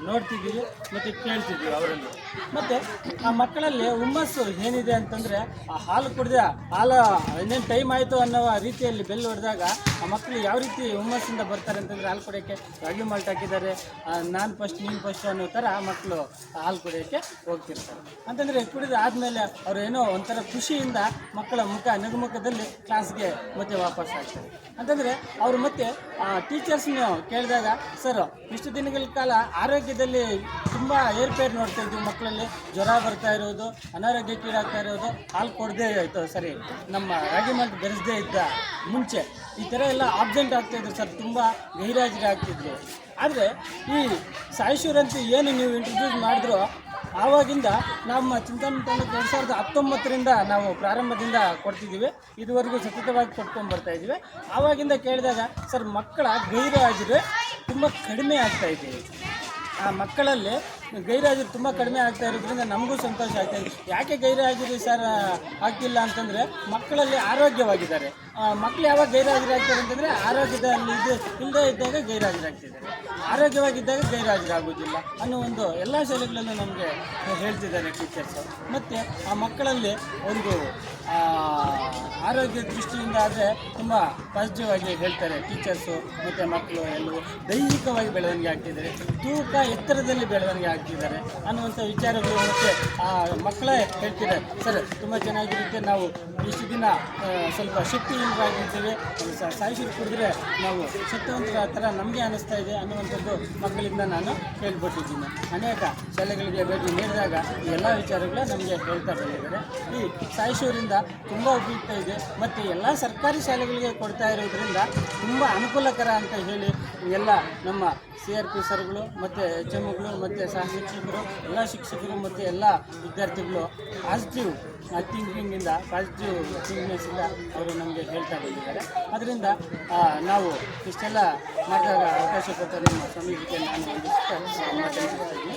ನೋಡ್ತಿದ್ದೀವಿ ಮತ್ತು ಕೇಳ್ತಿದ್ದೀವಿ ಅವರಲ್ಲಿ. ಮತ್ತು ಆ ಮಕ್ಕಳಲ್ಲಿ ಹುಮ್ಮಸ್ಸು ಏನಿದೆ ಅಂತಂದರೆ, ಆ ಹಾಲು ಕುಡಿದ ಇನ್ನೇನು ಟೈಮ್ ಆಯಿತು ಅನ್ನೋ ರೀತಿಯಲ್ಲಿ ಬೆಲ್ ಹೊಡೆದಾಗ ಆ ಮಕ್ಕಳು ಯಾವ ರೀತಿ ಹುಮ್ಮಸ್ಸಿಂದ ಬರ್ತಾರೆ ಅಂತಂದರೆ, ಹಾಲು ಕುಡಿಯೋಕ್ಕೆ ರಾಗಿ ಮಾಲ್ಟ್ ಹಾಕಿದ್ದಾರೆ, ನಾನು ಫಸ್ಟ್ ನೀನು ಫಸ್ಟ್ ಅನ್ನೋ ಥರ ಮಕ್ಕಳು ಹಾಲು ಕುಡಿಯೋಕ್ಕೆ ಹೋಗ್ತಿರ್ತಾರೆ. ಅಂತಂದರೆ ಕುಡಿದು ಆದಮೇಲೆ ಅವರು ಏನೋ ಒಂಥರ ಖುಷಿಯಿಂದ ಮಕ್ಕಳ ನಗುಮುಖದಲ್ಲಿ ಕ್ಲಾಸ್ಗೆ ಮತ್ತೆ ವಾಪಸ್ ಆಗ್ತಾರೆ. ಅಂತಂದರೆ ಅವರು ಮತ್ತೆ ಟೀಚರ್ಸ್ನ ಕೇಳಿದಾಗ, ಸರ್ ಇಷ್ಟು ದಿನಗಳ ಕಾಲ ಆರೋಗ್ಯದಲ್ಲಿ ತುಂಬ ಏರ್ಪೇರು ನೋಡ್ತಾ ಇದ್ವಿ, ಮಕ್ಕಳಲ್ಲಿ ಜ್ವರ ಬರ್ತಾ ಇರೋದು, ಅನಾರೋಗ್ಯಕ್ಕೀಡಾಗ್ತಾ ಇರೋದು, ಹಾಲು ಕೊಡದೇ ಇತ್ತು, ಸರಿ ನಮ್ಮ ರಾಗಿ ಮಾಲ್ಟ್ ಬೆರೆಸದೇ ಇದ್ದ ಮುಂಚೆ ಈ ಥರ ಎಲ್ಲ ಆಬ್ಸೆಂಟ್ ಆಗ್ತಾಯಿದ್ರು ಸರ್, ತುಂಬ ಗೈರಾಜರಿ ಆಗ್ತಿದ್ರು. ಆದರೆ ಈ ಸಾಯಿಶೂರಂತೂ ಏನು ನೀವು ಇಂಟ್ರೊಡ್ಯೂಸ್ ಮಾಡಿದ್ರು, ಆವಾಗಿಂದ ನಮ್ಮ ಚಿಂತನ ತಾಲೂಕು 2019ರಿಂದ ನಾವು ಪ್ರಾರಂಭದಿಂದ ಕೊಡ್ತಿದ್ದೀವಿ, ಇದುವರೆಗೂ ಸತತವಾಗಿ ಕೊಟ್ಕೊಂಡು ಬರ್ತಾ ಇದ್ದೀವಿ. ಆವಾಗಿಂದ ಕೇಳಿದಾಗ ಸರ್ ಮಕ್ಕಳ ಗೈರುಹಾಜರು ತುಂಬ ಕಡಿಮೆ ಆಗ್ತಾಯಿದ್ದೀವಿ. ಆ ಮಕ್ಕಳಲ್ಲಿ ಗೈರುಹಾಜರು ತುಂಬ ಕಡಿಮೆ ಆಗ್ತಾ ಇರೋದ್ರಿಂದ ನಮಗೂ ಸಂತೋಷ ಆಗ್ತಾಯಿದೆ. ಯಾಕೆ ಗೈರುಹಾಜರು ಸರ್ ಆಗ್ತಿಲ್ಲ ಅಂತಂದರೆ, ಮಕ್ಕಳಲ್ಲಿ ಆರೋಗ್ಯವಾಗಿದ್ದಾರೆ. ಮಕ್ಕಳು ಯಾವಾಗ ಗೈರುಹಾಜರಾಗ್ತಾರೆ ಅಂತಂದರೆ, ಆರೋಗ್ಯದಲ್ಲಿ ಇಲ್ಲದೇ ಇದ್ದಾಗ ಗೈರುಹಾಜರಾಗ್ತಿದ್ದಾರೆ, ಆರೋಗ್ಯವಾಗಿದ್ದಾಗ ಗೈರುಹಾಜರಾಗೋದಿಲ್ಲ ಅನ್ನೋ ಒಂದು ಎಲ್ಲ ಶಾಲೆಗಳಲ್ಲೂ ನಮಗೆ ಹೇಳ್ತಿದ್ದಾರೆ ಟೀಚರ್ಸು. ಮತ್ತು ಆ ಮಕ್ಕಳಲ್ಲಿ ಒಂದು ಆರೋಗ್ಯ ದೃಷ್ಟಿಯಿಂದ ಆದರೆ ತುಂಬ ಪಾಸಿಟಿವ್ ಆಗಿ ಹೇಳ್ತಾರೆ ಟೀಚರ್ಸು. ಮತ್ತು ಮಕ್ಕಳು ಎಲ್ಲವೂ ದೈಹಿಕವಾಗಿ ಬೆಳವಣಿಗೆ ಆಗ್ತಿದ್ದಾರೆ, ತೂಕ ಎತ್ತರದಲ್ಲಿ ಬೆಳವಣಿಗೆ ಆಗ್ತಿದ್ದಾರೆ ಅನ್ನುವಂಥ ವಿಚಾರಗಳು. ಮತ್ತು ಆ ಮಕ್ಕಳೇ ಹೇಳ್ತಿದ್ದಾರೆ, ಸರ್ ತುಂಬ ಚೆನ್ನಾಗಿರುತ್ತೆ, ನಾವು ಇಷ್ಟು ದಿನ ಸ್ವಲ್ಪ ಶಕ್ತಿಹೀನರಾಗಿರ್ತೀವಿ, ಸಾಯಿಶೂರು ಕುಡಿದ್ರೆ ನಾವು ಶಕ್ತಿವಂತರ ಥರ ನಮಗೆ ಅನ್ನಿಸ್ತಾ ಇದೆ ಅನ್ನುವಂಥದ್ದು ಮಕ್ಕಳಿಂದ ನಾನು ಕೇಳ್ಬಿಟ್ಟಿದ್ದೀನಿ. ಅನೇಕ ಶಾಲೆಗಳಿಗೆ ಭೇಟಿ ನೀಡಿದಾಗ ಈ ಎಲ್ಲ ವಿಚಾರಗಳು ನಮಗೆ ಹೇಳ್ತಾ ಬಂದಿದ್ದಾರೆ. ಈ ಸಾಯಿಶೂರಿಂದ ತುಂಬ ಉಪಯುಕ್ತ ಇದೆ ಮತ್ತು ಎಲ್ಲ ಸರ್ಕಾರಿ ಶಾಲೆಗಳಿಗೆ ಕೊಡ್ತಾ ಇರೋದ್ರಿಂದ ತುಂಬ ಅನುಕೂಲಕರ ಅಂತ ಹೇಳಿ ಎಲ್ಲ ನಮ್ಮ CRP ಸರ್ಗಳು ಮತ್ತು HMಗಳು ಮತ್ತು ಸಹ ಶಿಕ್ಷಕರು, ಎಲ್ಲ ಶಿಕ್ಷಕರು ಮತ್ತು ಎಲ್ಲ ವಿದ್ಯಾರ್ಥಿಗಳು ಪಾಸಿಟಿವ್ ಥಿಂಕಿಂಗಿಂದ, ಪಾಸಿಟಿವ್ ಥಿಂಕ್ನೆಸ್ಸಿಂದ ಅವರು ನಮಗೆ ಹೇಳ್ತಾ ಬಂದಿದ್ದಾರೆ. ಅದರಿಂದ ನಾವು ಇಷ್ಟೆಲ್ಲ ಮಾಡಿದಾಗ ಅವಕಾಶ ಕೊಟ್ಟ ನಿಮ್ಮ ಸಮಿತಿಗೆ ನಾನು ಒಂದಿಷ್ಟು ಮಾತಾಡ್ತೀನಿ.